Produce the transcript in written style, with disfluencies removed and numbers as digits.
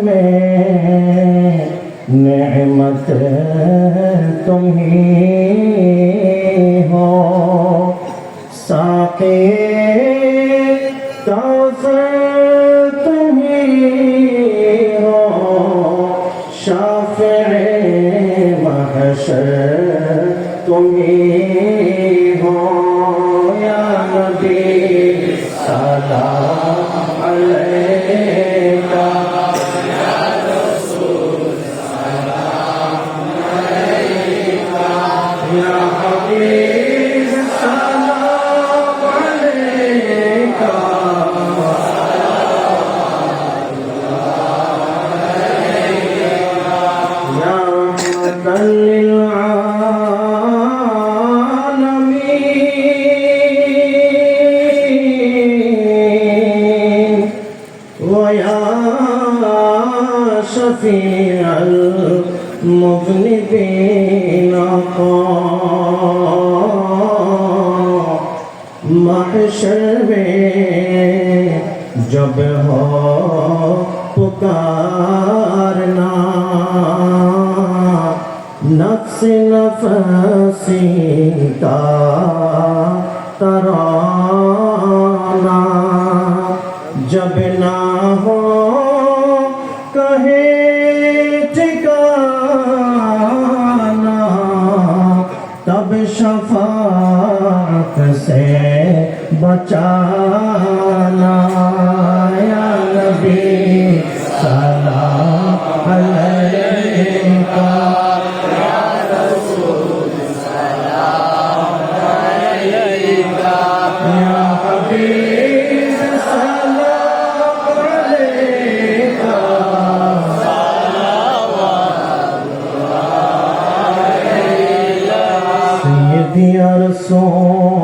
में नेमत तुम ही हो, साक़ी काफ़िर तुम ही हो, शाफ़िए महशर तुम ही हो। या नबी सलाम अलैका, या रसूल सलाम अलैका, या हबीब सलाम अलैका, या रहमतन लिल आलमीन वया शफीअल मुज़निबीन महशर में जब हो पुकारना, नफ्स नफसी का तराना, जब ना हो कहे ठिकाना, तब शफाअत से बचाना। या नबी सलाम अलैका, या रसूल सलाम अलैका, या हबीब सलाम अलैका, सल्लल्लाहु अलैहि सय्यदी अरसों।